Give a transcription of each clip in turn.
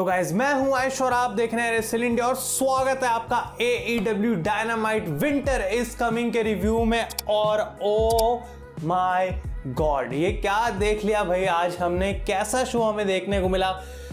तो गाइज मैं हूं आयुष और आप देख रहे हैं रेसलिंग इंडिया और स्वागत है आपका AEW dynamite winter is coming के रिव्यू में। और ओ माय गॉड, ये क्या देख लिया भाई, आज हमने कैसा शो हमें देखने को मिला,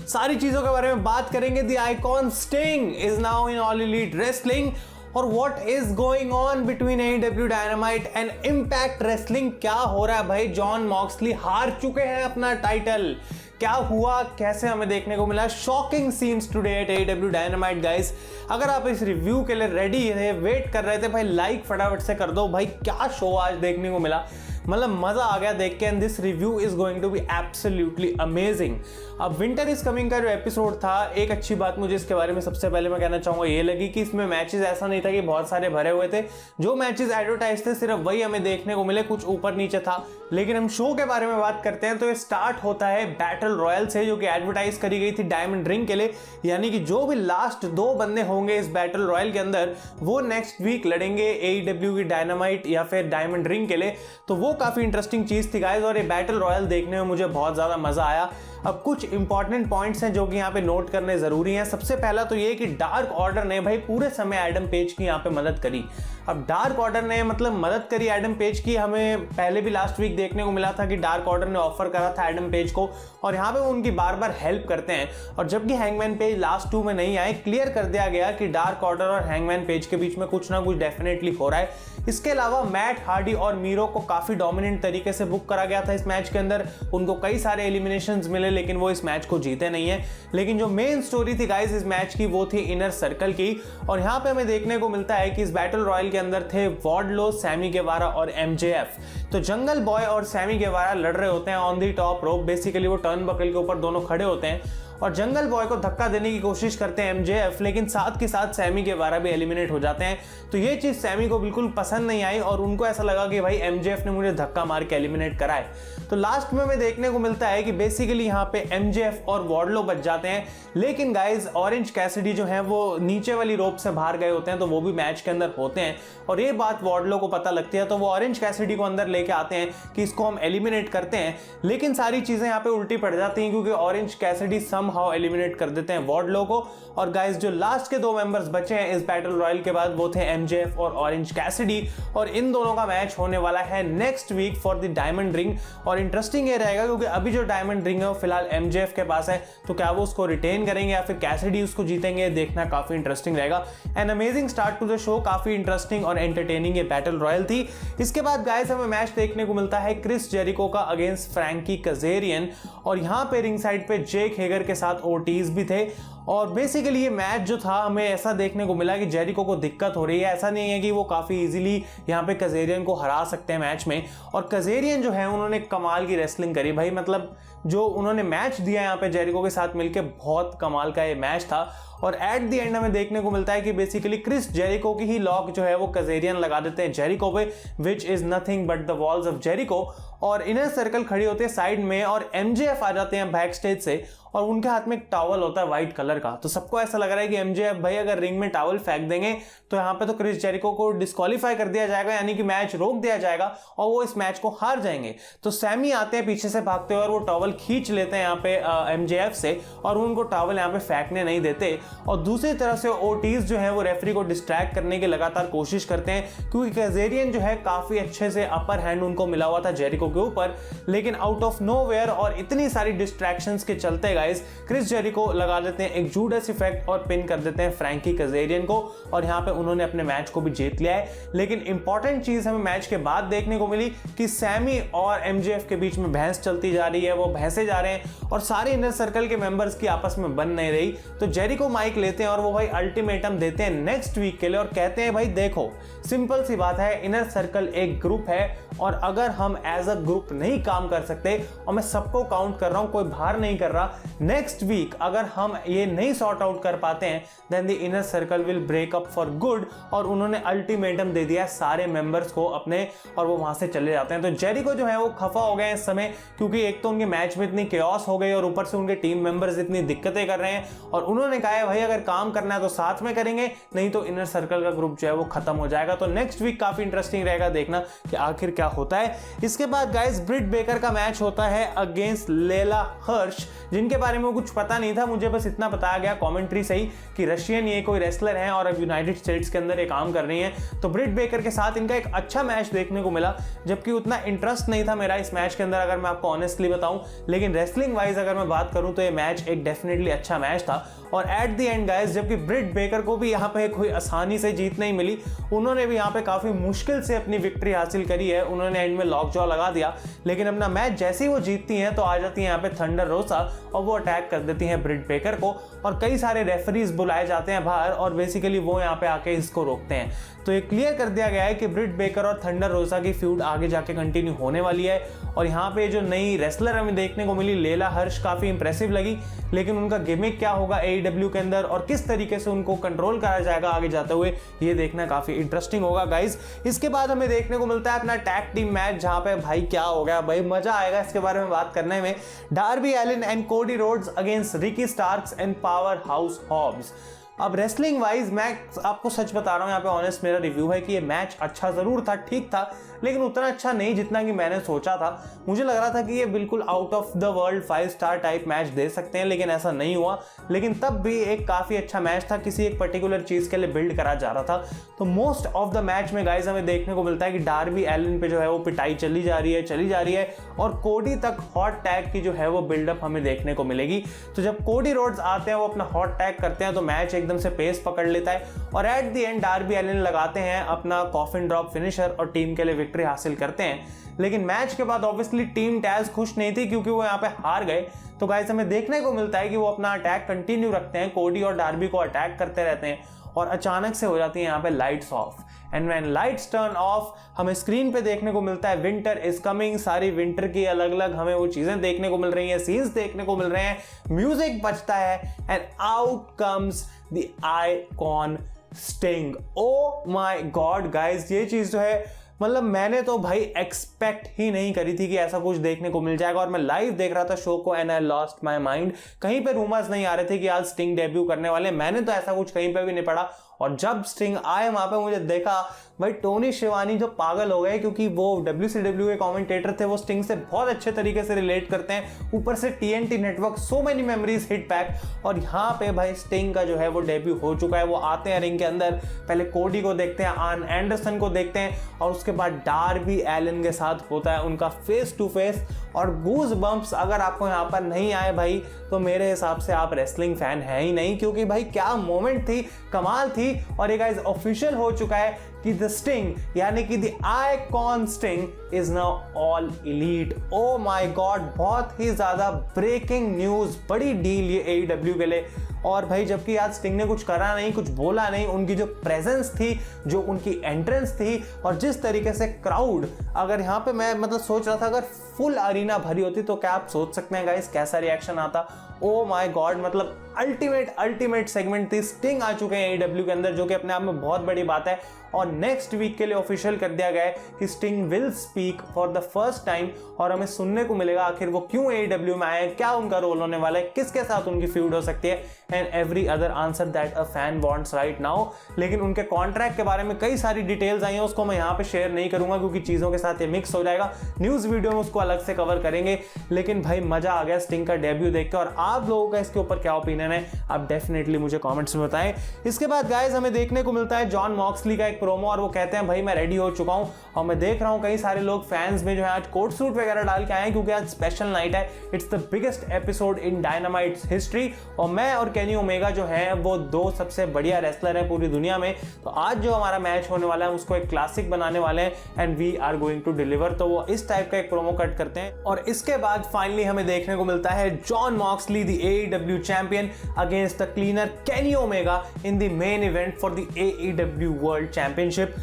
सारी चीजों के बारे में बात करेंगे। The icon Sting is now in All Elite Wrestling और what is going on between AEW Dynamite and Impact Wrestling. क्या हो रहा है भाई, जॉन मॉक्सली हार चुके हैं अपना टाइटल, क्या हुआ, कैसे हमें देखने को मिला, shocking scenes today at AEW dynamite. Guys अगर आप इस रिव्यू के लिए रेडी थे, वेट कर रहे थे भाई, लाइक फटाफट से कर दो भाई। क्या शो आज देखने को मिला, मतलब मजा आ गया देख के। And this review is going to be absolutely amazing. अब विंटर इज कमिंग का जो एपिसोड था, एक अच्छी बात मुझे इसके बारे में सबसे पहले मैं कहना चाहूंगा ये लगी कि इसमें मैचेस ऐसा नहीं था कि बहुत सारे भरे हुए थे। जो मैचेस एडवर्टाइज थे सिर्फ वही हमें देखने को मिले, कुछ ऊपर नीचे था। लेकिन हम शो के बारे में बात करते हैं तो ये स्टार्ट होता है बैटल रॉयल से, जो कि एडवर्टाइज करी गई थी डायमंड रिंग के लिए। यानी कि जो भी लास्ट 2 बंदे होंगे इस बैटल रॉयल के अंदर वो नेक्स्ट वीक लड़ेंगे AEW की डायनामाइट या फिर डायमंड रिंग के लिए। तो वो काफी इंटरेस्टिंग चीज थी गाइस और ये बैटल रॉयल देखने में मुझे बहुत ज्यादा मजा आया। अब कुछ इंपॉर्टेंट पॉइंट्स हैं जो कि यहाँ पे नोट करने जरूरी हैं। सबसे पहला तो ये कि डार्क ऑर्डर ने भाई पूरे समय एडम पेज की यहाँ पे मदद करी। अब डार्क ऑर्डर ने मतलब मदद करी एडम पेज की, हमें पहले भी लास्ट वीक देखने को मिला था कि डार्क ऑर्डर ने ऑफर करा था एडम पेज को और यहाँ पे वो उनकी बार बार हेल्प करते हैं। और जबकि हैंगमैन पेज लास्ट 2 में नहीं आए, क्लियर कर दिया गया कि डार्क ऑर्डर और हैंगमैन पेज के बीच में कुछ ना कुछ डेफिनेटली हो रहा है। इसके अलावा मैट हार्डी और मीरो को काफी डोमिनेंट तरीके से बुक करा गया था इस मैच के अंदर। उनको कई सारे एलिमिनेशंस मिले लेकिन वो इस मैच को जीते नहीं है। लेकिन जो मेन स्टोरी थी गाइस इस मैच की वो थी इनर सर्कल की। और यहाँ पे हमें देखने को मिलता है कि इस बैटल रॉयल के अंदर थे वार्डलो, सैमी गेवारा और MJF। तो जंगल बॉय और सैमी गेवारा लड़ रहे होते हैं on the top rope. Basically वो टर्न बकल के ऊपर दोनों खड़े होते हैं और जंगल बॉय को धक्का देने की कोशिश करते हैं MJF, लेकिन साथ के साथ सैमी गेवारा भी एलिमिनेट हो जाते हैं। तो ये चीज सैमी को बिल्कुल पसंद नहीं आई और उनको ऐसा लगा कि भाई MJF ने मुझे धक्का मार के एलिमिनेट करा है। तो लास्ट में हमें देखने को मिलता है कि बेसिकली यहाँ पे MJF और वार्डलो बच जाते हैं। लेकिन गाइज ऑरेंज कैसिडी जो है वो नीचे वाली रोप से बाहर गए होते हैं, तो वो भी मैच के अंदर होते हैं और ये बात वार्डलो को पता लगती है। तो वो ऑरेंज कैसिडी को अंदर लेके आते हैं कि इसको हम एलिमिनेट करते हैं। लेकिन सारी चीजें यहाँ पे उल्टी पड़ जाती हैं क्योंकि ऑरेंज कैसिडी समहाउ एलिमिनेट कर देते हैं वार्डलो को। और गाइस जो लास्ट के 2 मेंबर्स बचे हैं इस बैटल रॉयल के बाद वो थे MJF और ऑरेंज कैसिडी। और इन दोनों का मैच होने वाला है next week for the diamond ring. और इंटरेस्टिंग ये रहेगा क्योंकि अभी जो डायमंड रिंग है वो फिलहाल MJF के पास है, तो क्या वो उसको रिटेन करेंगे या फिर कैसिडी उसको जीतेंगे, देखना काफी इंटरेस्टिंग रहेगा। An amazing start to the show, काफी इंटरेस्टिंग और एंटरटेनिंग ये बैटल रॉयल थी। इसके बाद गाइस हमें मैच देखने को मिलता है क्रिस जेरिको का अगेंस्ट फ्रैंकी कजेरियन। और यहाँ पे रिंग साइड पे जेक हेगर के साथ ओटीज भी थे। और बेसिकली ये मैच जो था हमें ऐसा देखने को मिला कि जेरिको को दिक्कत हो रही है, ऐसा नहीं है कि वो काफी इजीली यहाँ पे कजेरियन को हरा सकते हैं मैच में। और कजेरियन जो है उन्होंने कमाल की रेसलिंग करी भाई, मतलब जो उन्होंने मैच दिया यहाँ पे जेरिको के साथ मिलके, बहुत कमाल का ये मैच था। और एट द एंड हमें देखने को मिलता है कि बेसिकली क्रिस जेरिको की ही लॉक जो है वो कजेरियन लगा देते हैं जेरिको पे, which is nothing but the walls of Jericho. और इनर सर्कल खड़ी होती है साइड में और MJF आ जाते हैं बैक स्टेज से और उनके हाथ में एक टॉवल होता है व्हाइट कलर का। तो सबको ऐसा लग रहा है कि MJF भाई अगर रिंग में टॉवल फेंक देंगे तो यहाँ पे तो क्रिस जेरिको को डिस्क्वालीफाई कर दिया जाएगा, यानी कि मैच रोक दिया जाएगा और वो इस मैच को हार जाएंगे। तो सैमी आते हैं पीछे से भागते हुए और वो टॉवल खींच लेते हैं यहाँ पे MJF से और उनको टॉवल यहाँ पे फेंकने नहीं देते। और दूसरी तरफ से ओटीज जो है वो रेफरी को डिस्ट्रैक्ट करने की लगातार कोशिश करते हैं क्योंकि कजेरियन जो है काफी अच्छे से अपर हैंड उनको मिला हुआ था जेरिको के ऊपर। लेकिन आउट ऑफ नोवेयर और इतनी सारी डिस्ट्रैक्शंस के चलते गाइस क्रिस जेरिको लगा देते हैं एक जूडस इफेक्ट और पिन कर देते हैं फ्रैंकी कजेरियन को और यहाँ पे उन्होंने अपने मैच को भी जीत लिया है। लेकिन इंपॉर्टेंट चीज हमें मैच के बाद देखने को मिली कि सैमी और MJF के बीच में बहस चलती जा रही है, वो भैंसे जा रहे हैं और सारे इनर सर्कल के मेंबर्स की आपस में बन नहीं रही। तो जेरिको माइक लेते हैं और वो भाई अल्टीमेटम देते हैं नेक्स्ट वीक के लिए और कहते हैं भाई देखो सिंपल सी बात है, इनर सर्कल एक ग्रुप है और अगर हम एज अ ग्रुप नहीं काम कर सकते और मैं सबको काउंट कर रहा हूं, कोई बाहर नहीं कर रहा, नेक्स्ट वीक अगर हम ये नहीं सॉर्ट आउट कर पाते हैं then the inner circle will break up for good. और उन्होंने अल्टीमेटम दे दिया सारे मेंबर्स को अपने और वो वहां से चले जाते हैं। तो जेरिको जो है वो खफा हो गए इस समय क्योंकि एक तो उनके मैच में इतनी केओस हो गई और ऊपर से उनके टीम मेंबर्स इतनी दिक्कतें कर रहे हैं और उन्होंने कहा है भाई अगर काम करना है तो साथ में करेंगे, नहीं तो इनर सर्कल का ग्रुप जो है वो खत्म हो जाएगा। तो नेक्स्ट वीक काफी इंटरेस्टिंग रहेगा देखना कि आखिर क्या होता है। इसके बाद गाइस ब्रिट बेकर का मैच होता है अगेंस्ट लेला हर्ष, जिनके बारे में कुछ पता नहीं था, मुझे बस इतना बताया गया कमेंट्री से ही कि रशियन ये कोई रेसलर हैं और अब यूनाइटेड स्टेट्स के अंदर ये काम कर रही हैं। तो ब्रिट बेकर के साथ इनका एक अच्छा मैच देखने को मिला, जबकि उतना इंटरेस्ट नहीं था मेरा इस मैच के अंदर, अगर मैं आपको ऑनेस्टली बताऊं। लेकिन रेसलिंग वाइज अगर मैं बात करूं तो ये मैच एक डेफिनेटली अच्छा मैच था। और एट द एंड गाइस, जबकि ब्रिट बेकर को भी यहाँ पे कोई आसानी से जीत नहीं मिली, उन्होंने भी यहाँ पे काफी मुश्किल से अपनी विक्ट्री हासिल करी है। उन्होंने एंड में लॉक जॉ लगा दिया, लेकिन अपना मैच जैसे ही वो जीतती हैं तो आ जाती है यहाँ पे थंडर रोसा और वो अटैक कर देती हैं ब्रिट बेकर को, और कई सारे रेफरीज बुलाए जाते हैं बाहर और बेसिकली वो यहाँ पे आके इसको रोकते हैं। तो ये क्लियर कर दिया गया है कि ब्रिट बेकर और थंडर रोसा की फ्यूड आगे जाके कंटिन्यू होने वाली है। और यहाँ पे जो नई रेसलर हमें देखने को मिली लेला हर्ष काफी इंप्रेसिव लगी, लेकिन उनका गिमिक क्या होगा AEW के अंदर और किस तरीके से उनको कंट्रोल करा जाएगा आगे जाते हुए, ये देखना काफी इंटरेस्टिंग होगा गाइज। इसके बाद हमें देखने को मिलता है अपना टैग टीम मैच, जहां पे भाई क्या हो गया भाई, मजा आएगा इसके बारे में बात करने में। Darby Allin and Cody Rhodes against Ricky Starks and Powerhouse Hobbs. अब रेसलिंग वाइज मैं आपको सच बता रहा हूँ, यहाँ पे ऑनेस्ट मेरा रिव्यू है कि ये मैच अच्छा जरूर था, ठीक था, लेकिन उतना अच्छा नहीं जितना कि मैंने सोचा था। मुझे लग रहा था कि ये बिल्कुल out of the world 5 star type match दे सकते हैं, लेकिन ऐसा नहीं हुआ। लेकिन तब भी एक काफी अच्छा मैच था, किसी एक पर्टिकुलर चीज के लिए बिल्ड करा जा रहा था। तो मोस्ट ऑफ द मैच में गाइज हमें देखने को मिलता है कि डार्बी एलिन पे जो है वो पिटाई चली जा रही है और कोडी तक हॉट टैग की जो है वो बिल्डअप हमें देखने को मिलेगी। तो जब कोडी रोड्स आते हैं, वो अपना हॉट टैग करते हैं, तो मैच एकदम से पेस पकड़ लेता है और at the end Darby Allin लगाते हैं अपना कॉफिन ड्रॉप फिनिशर और टीम के लिए विक्ट्री हासिल करते हैं। लेकिन मैच के बाद ऑब्वियसली टीम टैज खुश नहीं थी, क्योंकि वो यहाँ पे हार गए। तो गाइस हमें देखने को मिलता है कि वो अपना अटैक कंटिन्यू रखते हैं, कोडी और डार्बी को अटैक करते रहते हैं और अचानक से हो जाती है यहाँ पे lights off. And when lights turn off, हमें स्क्रीन पे देखने को मिलता है विंटर इज कमिंग। सारी विंटर की अलग अलग हमें वो चीजें देखने को मिल रही हैं, सीन्स देखने को मिल रहे हैं, म्यूजिक बजता है and out comes the icon sting. Oh my God guys, ये चीज जो है मतलब मैंने तो भाई एक्सपेक्ट ही नहीं करी थी कि ऐसा कुछ देखने को मिल जाएगा। और मैं लाइव देख रहा था शो को and I lost my mind. कहीं पे रूमर्स नहीं आ रहे थे कि आज स्टिंग डेब्यू करने वाले, मैंने तो ऐसा कुछ कहीं पे भी नहीं पढ़ा। और जब स्टिंग आए वहां पे मुझे देखा भाई टोनी शिवानी जो पागल हो गए, क्योंकि वो WCW के कमेंटेटर थे, वो स्टिंग से बहुत अच्छे तरीके से रिलेट करते हैं। ऊपर से TNT network, so many memories hit back. और यहाँ पे भाई स्टिंग का जो है वो डेब्यू हो चुका है। वो आते हैं रिंग के अंदर, पहले कोडी को देखते हैं, आर्न एंडरसन को देखते हैं और उसके बाद डार्बी एलिन के साथ होता है उनका फेस टू फेस। और गूज बम्प्स अगर आपको यहाँ पर नहीं आए भाई, तो मेरे हिसाब से आप रेसलिंग फैन है ही नहीं, क्योंकि भाई क्या मोमेंट थी, कमाल थी। और ये गाइस ऑफिशियल हो चुका है कि द स्टिंग यानी कि the icon Sting is now all elite. Oh my God, बहुत ही ज्यादा ब्रेकिंग न्यूज, बड़ी डील ये AEW के लिए। और भाई जबकि आज स्टिंग ने कुछ करा नहीं, कुछ बोला नहीं, उनकी जो प्रेजेंस थी, जो उनकी एंट्रेंस थी और जिस तरीके से क्राउड, अगर यहाँ पे मैं मतलब सोच रहा था अगर फुल अरीना भरी होती तो क्या आप सोच सकते हैं गाइस कैसा रिएक्शन आता। ओ माय गॉड, मतलब अल्टीमेट सेगमेंट थी। स्टिंग आ चुके हैं AEW के अंदर, जो कि अपने आप में बहुत बड़ी बात है। और नेक्स्ट वीक के लिए ऑफिशियल कर दिया गया है कि sting will speak for the first time और हमें सुनने को मिलेगा आखिर वो क्यों AEW में आए, क्या उनका रोल होने वाला है, किसके साथ उनकी फ्यूड हो सकती है and every other answer that a fan wants right now. लेकिन उनके कॉन्ट्रैक्ट के बारे में कई सारी डिटेल्स आई हैं, उसको मैं यहाँ पे शेयर नहीं करूंगा क्योंकि चीजों के साथ ये मिक्स हो जाएगा। न्यूज वीडियो में उसको अलग से कवर करेंगे। लेकिन भाई मजा आ गया स्टिंग का डेब्यू देख के। और आप लोगों का इसके ऊपर क्या ओपिनियन है, आप डेफिनेटली मुझे कमेंट्स में बताएं। इसके बाद गाइस हमें देखने को मिलता है जॉन मॉक्सली का एक प्रोमो और वो कहते हैं भाई मैं रेडी हो चुका हूं। और मैं देख रहा हूं कई सारे लोग फैंस में जो है आज कोट सूट वगैरह डाल के आए हैं, क्योंकि आज स्पेशल नाइट है। It's the biggest episode in dynamites history. और मैं और केनी ओमेगा जो है वो दो सबसे बढ़िया रेसलर हैं पूरी दुनिया में। तो आज जो हमारा मैच होने वाला है उसको एक क्लासिक बनाने वाले हैं and we are going to deliver. तो वो इस टाइप का एक प्रोमो कट करते हैं और इसके बाद फाइनली हमें देखने को मिलता है John Moxley the AEW champion against the cleaner Kenny Omega in the main event for the AEW world championship.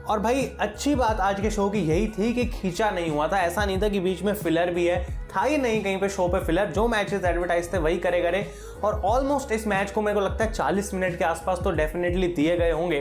और भाई अच्छी बात आज के शो की यही थी कि खींचा नहीं हुआ था, ऐसा नहीं था कि बीच में फिलर भी है, था ही नहीं कहीं पे शो पे फिलर। जो मैचेस एडवर्टाइज थे वही करे और ऑलमोस्ट इस मैच को मेरे को लगता है 40 मिनट के आसपास तो डेफिनेटली दिए गए होंगे।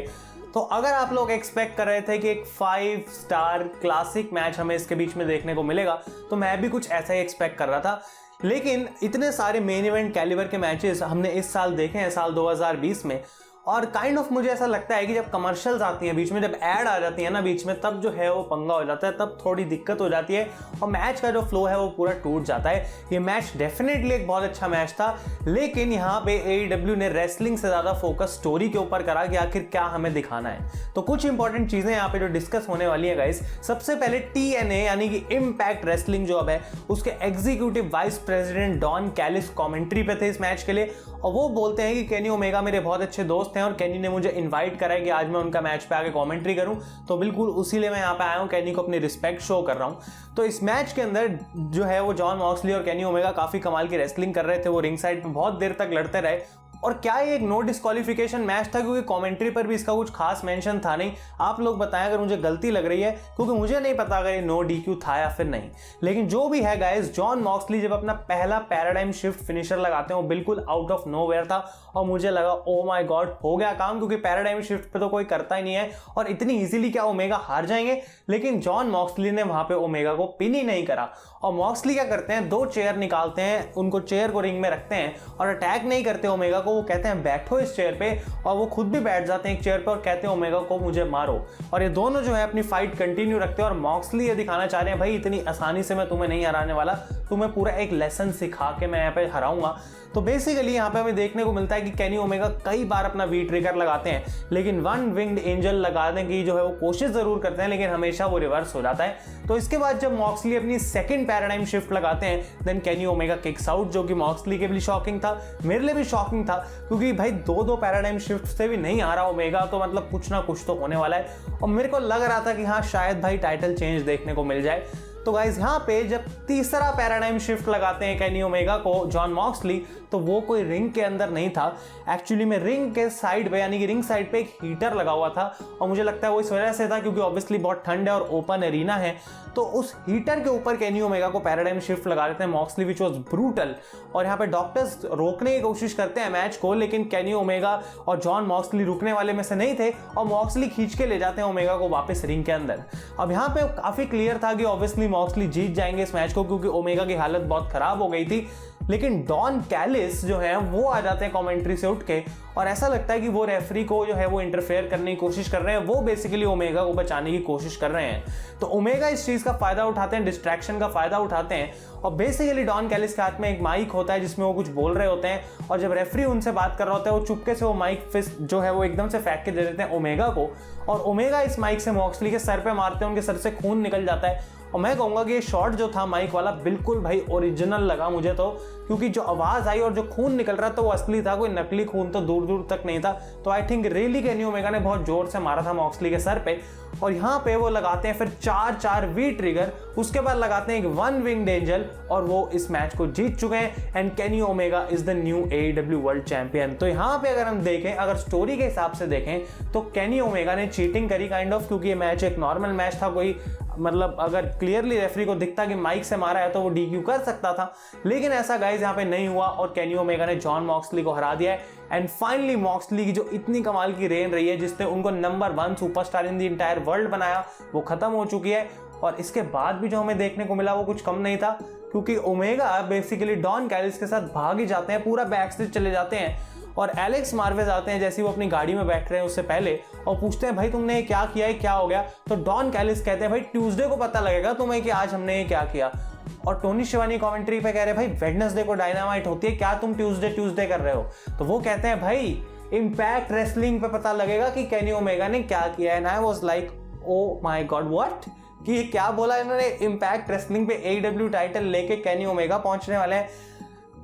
तो अगर आप लोग एक्सपेक्ट कर रहे थे कि एक 5 स्टार क्लासिक मैच हमें इसके बीच में देखने को मिलेगा, तो मैं भी कुछ ऐसा ही एक्सपेक्ट कर रहा था। लेकिन इतने सारे मेन इवेंट कैलिबर के मैचेस हमने इस साल देखे हैं, साल 2020 में, और काइंड ऑफ मुझे ऐसा लगता है कि जब कमर्शियल्स आती हैं बीच में, जब ऐड आ जाती है ना बीच में, तब जो है वो पंगा हो जाता है, तब थोड़ी दिक्कत हो जाती है और मैच का जो फ्लो है वो पूरा टूट जाता है। ये मैच डेफिनेटली एक बहुत अच्छा मैच था, लेकिन यहाँ पे AEW ने रेसलिंग से ज़्यादा फोकस स्टोरी के ऊपर करा कि आखिर क्या हमें दिखाना है। तो कुछ इंपॉर्टेंट चीज़ें यहाँ पे जो डिस्कस होने वाली है गाइस, सबसे पहले TNA यानी कि इम्पैक्ट रेसलिंग जो अब है उसके executive vice president Don Callis commentary पे थे इस मैच के लिए, और वो बोलते हैं कि केनी ओमेगा मेरे बहुत अच्छे दोस्त हैं और केनी ने मुझे इनवाइट करा है कि आज मैं उनका मैच पे आके कमेंट्री करूं, तो बिल्कुल उसी लिए मैं यहाँ पे आया हूं, केनी को अपनी रिस्पेक्ट शो कर रहा हूं। तो इस मैच के अंदर जो है वो जॉन मॉक्सली और केनी ओमेगा काफी कमाल की रेसलिंग कर रहे थे, वो रिंग साइड पे बहुत देर तक लड़ते रहे। और क्या ये एक नो डिस्क्वालिफिकेशन मैच था, क्योंकि कमेंट्री पर भी इसका कुछ खास मेंशन था नहीं। आप लोग बताएं अगर मुझे गलती लग रही है, क्योंकि मुझे नहीं पता अगर ये नो DQ था या फिर नहीं। लेकिन जो भी है गाइस, जॉन मॉक्सली जब अपना पहला पैराडाइम शिफ्ट फिनिशर लगाते हैं वो बिल्कुल आउट ऑफ नोवेयर था और मुझे लगा ओ माय गॉड हो गया काम, क्योंकि पैराडाइम शिफ्ट पे तो कोई करता ही नहीं है और इतनी इजीली क्या ओमेगा हार जाएंगे। लेकिन जॉन मॉक्सली ने वहां पे ओमेगा को पिन ही नहीं करा और मॉक्सली क्या करते हैं, 2 चेयर निकालते हैं, उनको चेयर को रिंग में रखते हैं और अटैक नहीं करते ओमेगा को, वो कहते हैं बैठो इस चेयर पे, और वो खुद भी बैठ जाते हैं एक चेयर पे और कहते हैं ओमेगा को मुझे मारो। और ये दोनों जो है अपनी फाइट कंटिन्यू रखते हैं और मॉक्सली ये दिखाना चाह रहे हैं भाई इतनी आसानी से मैं तुम्हें नहीं हराने वाला, तुम्हें पूरा एक लेसन सिखा के मैं यहाँ पे हराऊंगा। तो बेसिकली यहाँ पे हमें देखने को मिलता है कि केनी ओमेगा कई बार अपना वी ट्रिगर लगाते हैं, लेकिन वन विंग्ड एंजल लगाने की जो है वो कोशिश जरूर करते हैं, लेकिन हमेशा वो रिवर्स हो जाता है। तो इसके बाद जब मॉक्सली अपनी सेकंड पैराडाइम शिफ्ट लगाते हैं, then Kenny Omega kicks out, जो कि मॉक्सली के लिए शॉकिंग था, मेरे लिए भी शॉकिंग था, क्योंकि भाई 2 पैराडाइम शिफ्ट से भी नहीं आ रहा ओमेगा, तो मतलब कुछ ना कुछ तो होने वाला है। और मेरे को लग रहा था कि हाँ शायद भाई टाइटल चेंज देखने को मिल जाए। तो गाइज यहाँ पे जब तीसरा पैराडाइम शिफ्ट लगाते हैं केनी ओमेगा को जॉन मॉक्सली, तो वो कोई रिंग के अंदर नहीं था, एक्चुअली में रिंग के साइड पे यानी कि रिंग साइड पे एक हीटर लगा हुआ था, और मुझे लगता है वो इस वजह से था क्योंकि ऑब्वियसली बहुत ठंड है और ओपन एरिना है, तो उस हीटर के ऊपर केनी ओमेगा को पैराडाइम शिफ्ट लगा देते हैं मॉक्सली, विच वॉज ब्रूटल। और यहाँ पे डॉक्टर्स रोकने की कोशिश करते हैं मैच को, लेकिन केनी ओमेगा और जॉन मॉक्सली रुकने वाले में से नहीं थे और मॉक्सली खींच के ले जाते हैं ओमेगा को वापस रिंग के अंदर। अब यहाँ पे काफी क्लियर था कि ऑब्वियसली मॉक्सली जीत जाएंगे इस मैच को, क्योंकि ओमेगा की हालत बहुत खराब हो गई थी। लेकिन डॉन कैलिस जो है वो आ जाते हैं कमेंट्री से उठ के, और ऐसा लगता है कि वो रेफरी को जो है वो इंटरफेयर करने की कोशिश कर रहे हैं, वो बेसिकली ओमेगा को बचाने की कोशिश कर रहे हैं। तो ओमेगा इस चीज का फायदा उठाते हैं, डिस्ट्रैक्शन का फायदा उठाते हैं, और बेसिकली डॉन कैलिस के हाथ में एक माइक होता है जिसमें वो कुछ बोल रहे होते हैं, और जब रेफरी उनसे बात कर रहा होता है वो चुपके से वो माइक फिस्ट जो है वो एकदम से फेंक के दे देते हैं ओमेगा को, और ओमेगा इस माइक से मॉक्सली के सर पे मारते हैं, उनके सर से खून निकल जाता है। और मैं कहूँगा कि ये शॉट जो था माइक वाला बिल्कुल भाई ओरिजिनल लगा मुझे तो, क्योंकि जो आवाज़ आई और जो खून निकल रहा था वो असली था, कोई नकली खून तो दूर दूर तक नहीं था। तो I think really Kenny Omega ने बहुत जोर से मारा था मॉक्सली के सर पे। और यहाँ पे वो लगाते हैं फिर 4 वी ट्रिगर, उसके बाद लगाते हैं एक वन विंग्ड एंजल, और वो इस मैच को जीत चुके हैं, and Kenny Omega is the new AEW world champion. तो यहाँ पे अगर हम देखें, अगर स्टोरी के हिसाब से देखें, तो केनी ओमेगा ने चीटिंग करी काइंड ऑफ, क्योंकि ये मैच एक नॉर्मल मैच था, कोई मतलब अगर क्लियरली रेफरी को दिखता कि माइक से मारा है तो वो DQ कर सकता था, लेकिन ऐसा गाइस यहाँ पे नहीं हुआ और केनी ओमेगा ने जॉन मॉक्सली को हरा दिया है। एंड फाइनली मॉक्सली की जो इतनी कमाल की रेन रही है जिसने उनको number 1 superstar in the entire world बनाया, वो खत्म हो चुकी है। और इसके बाद भी जो हमें देखने को मिला वो कुछ कम नहीं था, क्योंकि ओमेगा बेसिकली डॉन कैलिस के साथ भाग ही जाते हैं, पूरा बैक स्टेज चले जाते हैं, और एलेक्स मार्वेज आते हैं जैसे वो अपनी गाड़ी में बैठ रहे हैं उससे पहले, और पूछते हैं भाई तुमने ये क्या किया है, क्या हो गया। तो डॉन कैलिस कहते हैं भाई ट्यूसडे को पता लगेगा तुम्हें कि आज हमने ये क्या किया। और टोनी शिवानी कमेंट्री पे कह रहे हैं भाई वेडनेसडे को डायनामाइट होती है, क्या तुम ट्यूसडे कर रहे हो। तो वो कहते हैं भाई इम्पैक्ट रेसलिंग पे पता लगेगा कि केनी ओमेगा ने क्या किया है। And I was like oh my God what, कि ये क्या बोला इन्होंने, इम्पैक्ट रेसलिंग पे AEW टाइटल लेके केनी ओमेगा पहुंचने वाले हैं।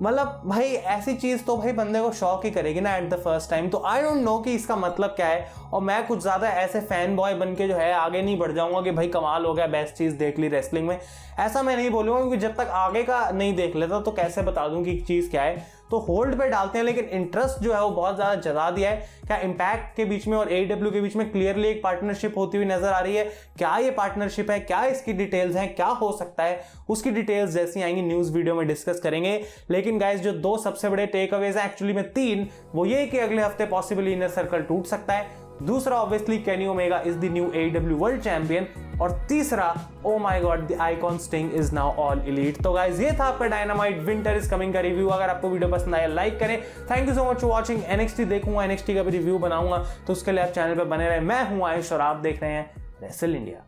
मतलब भाई ऐसी चीज तो भाई बंदे को शॉक ही करेगी ना एट द फर्स्ट टाइम। तो आई डोंट नो कि इसका मतलब क्या है, और मैं कुछ ज्यादा ऐसे फैन बॉय बन के जो है आगे नहीं बढ़ जाऊंगा कि भाई कमाल हो गया, बेस्ट चीज देख ली रेसलिंग में, ऐसा मैं नहीं बोलूंगा, क्योंकि जब तक आगे का नहीं देख लेता तो कैसे बता दूं कि चीज क्या है। तो होल्ड पे डालते हैं, लेकिन इंटरेस्ट जो है वो बहुत ज्यादा जता दिया है। क्या इम्पैक्ट के बीच में और AEW के बीच में क्लियरली एक पार्टनरशिप होती हुई नजर आ रही है? क्या ये पार्टनरशिप है, क्या इसकी डिटेल्स हैं, क्या हो सकता है, उसकी डिटेल्स जैसी आएंगी न्यूज वीडियो में डिस्कस करेंगे। लेकिन गाइस जो 2 सबसे बड़े टेक अवेज हैं, एक्चुअली में 3, वो ये कि अगले हफ्ते पॉसिबली इनर सर्कल टूट सकता है, दूसरा obviously Kenny Omega is the new AEW world champion, और तीसरा oh my God the icon Sting is now all elite. तो गाइस ये था आपका डायनामाइट विंटर इज कमिंग का रिव्यू। अगर आपको वीडियो पसंद आया लाइक करें। Thank you so much for watching. NXT देखूंगा, NXT का भी रिव्यू बनाऊंगा, तो उसके लिए आप चैनल पर बने रहे। मैं हूं आयुष और आप देख रहे हैं रेसल इंडिया।